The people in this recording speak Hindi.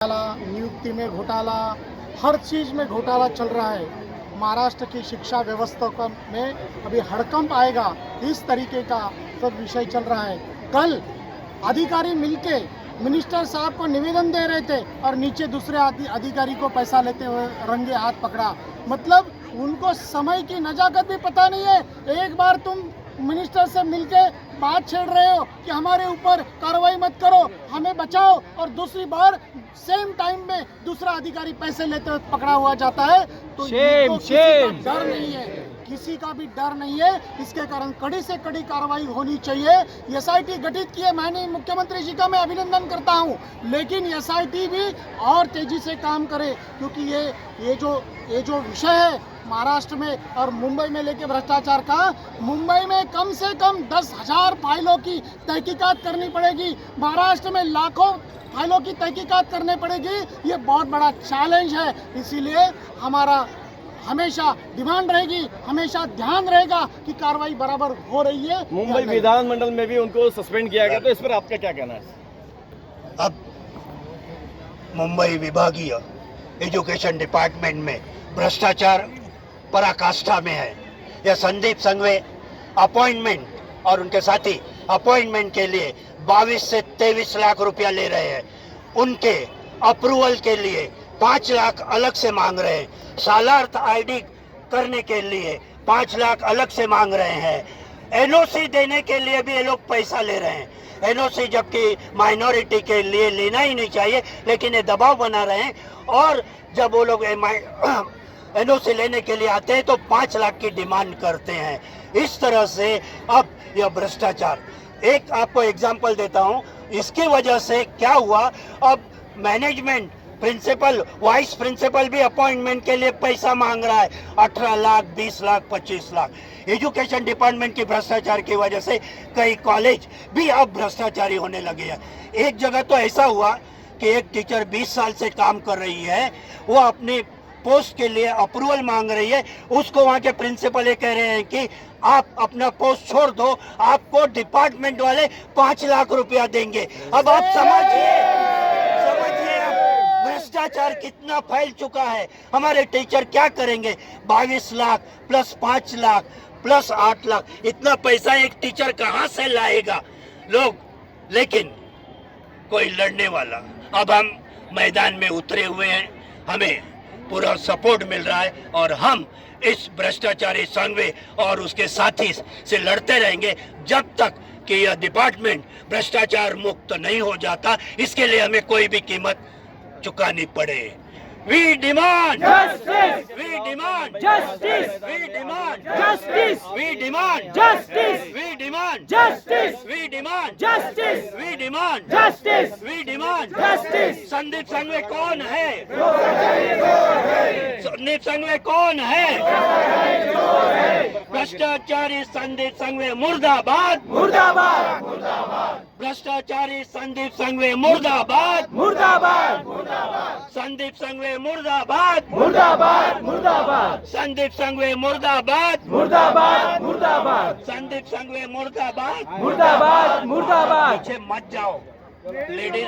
नियुक्ति में घोटाला, हर चीज़ में घोटाला चल रहा है। महाराष्ट्र की शिक्षा व्यवस्था में अभी हड़कंप आएगा, इस तरीके का सब विषय चल रहा है। कल अधिकारी मिलके मिनिस्टर साहब को निवेदन दे रहे थे और नीचे दूसरे अधिकारी को पैसा लेते हुए रंगे हाथ पकड़ा। मतलब उनको समय की नजाकत भी पता नहीं है। एक बार तुम मिनिस्टर से मिलके बात छेड़ रहे हो कि हमारे ऊपर कार्रवाई मत करो, हमें बचाओ, और दूसरी बार सेम टाइम में दूसरा अधिकारी पैसे लेते हुए पकड़ा हुआ जाता है। तो शेम, शेम। डर नहीं है, किसी का भी डर नहीं है। इसके कारण कड़ी से कड़ी कार्रवाई होनी चाहिए। एसआईटी गठित किए, मैंने मुख्यमंत्री जी का मैं अभिनंदन करता हूं, लेकिन एसआईटी भी और तेजी से काम करे, क्योंकि ये जो विषय है महाराष्ट्र में और मुंबई में लेके भ्रष्टाचार का, मुंबई में कम से कम 10,000 फाइलों की तहकीकात करनी पड़ेगी, महाराष्ट्र में लाखों फाइलों की तहकीकात करनी पड़ेगी। ये बहुत बड़ा चैलेंज है। इसीलिए हमारा हमेशा डिमांड रहेगी, हमेशा ध्यान रहेगा कि कार्रवाई बराबर हो रही है। मुंबई विधानमंडल में भी उनको सस्पेंड किया गया, तो इस पर आपका क्या कहना है? अब मुंबई विभागीय एजुकेशन डिपार्टमेंट में भ्रष्टाचार पराकाष्ठा में है। यह संदीप संघवी अपॉइंटमेंट और उनके साथी अपॉइंटमेंट के लिए 22 से 23 लाख रुपया ले रहे हैं। उनके अप्रूवल के लिए 5 लाख अलग से मांग रहे हैं। सालार्थ आईडी करने के लिए 5 लाख अलग से मांग रहे हैं। एनओसी देने के लिए भी ये लोग पैसा ले रहे हैं। एनओसी जबकि माइनॉरिटी के लिए लेना ही नहीं चाहिए, लेकिन ये दबाव बना रहे हैं। और जब वो लोग एनओसी लेने के लिए आते हैं तो 5 लाख की डिमांड करते हैं। इस तरह से अब यह भ्रष्टाचार, एक आपको एग्जांपल देता हूं, इसकी वजह से क्या हुआ, अब मैनेजमेंट प्रिंसिपल वाइस प्रिंसिपल भी अपॉइंटमेंट के लिए पैसा मांग रहा है। 18 लाख, 20 लाख, 25 लाख। एजुकेशन डिपार्टमेंट की भ्रष्टाचार की वजह से कई कॉलेज भी अब भ्रष्टाचारी होने लगे हैं। एक जगह तो ऐसा हुआ कि एक टीचर 20 साल से काम कर रही है, वो अपनी पोस्ट के लिए अप्रूवल मांग रही है। उसको वहां के प्रिंसिपल ये कह रहे हैं कि आप अपना पोस्ट छोड़ दो, आपको डिपार्टमेंट वाले 5 लाख रुपया देंगे। अब आप समझिए भ्रष्टाचार कितना फैल चुका है। हमारे टीचर क्या करेंगे? 22 लाख प्लस 5 लाख प्लस 8 लाख, इतना पैसा एक टीचर कहां से लाएगा लोग? लेकिन कोई लड़ने वाला, अब हम मैदान में उतरे हुए हैं, हमें पूरा सपोर्ट मिल रहा है और हम इस भ्रष्टाचारी संघवी और उसके साथी से लड़ते रहेंगे जब तक कि यह डिपार्टमेंट भ्रष्टाचार मुक्त नहीं हो जाता। इसके लिए हमें कोई भी कीमत चुकानी पड़े। We demand justice. We demand justice. We demand justice. We demand justice. We demand justice. We demand justice. We demand justice. We demand justice. Sandeep Sanghvi कौन है? संदीप संघवी कौन है? भ्रष्टाचारी संदीप संघवी मुर्दाबाद, मुर्दाबाद, मुर्दाबाद। भ्रष्टाचारी संदीप संघवी मुर्दाबाद, मुर्दाबाद, मुर्दाबाद। संदीप संघवी मुर्दाबाद, मुर्दाबाद, मुर्दाबाद। संदीप संघवी मुर्दाबाद, मुर्दाबाद, मुर्दाबाद। संदीप संघवी मुर्दाबाद, मुर्दाबाद, मुर्दाबाद। पीछे मत जाओ लेडीज।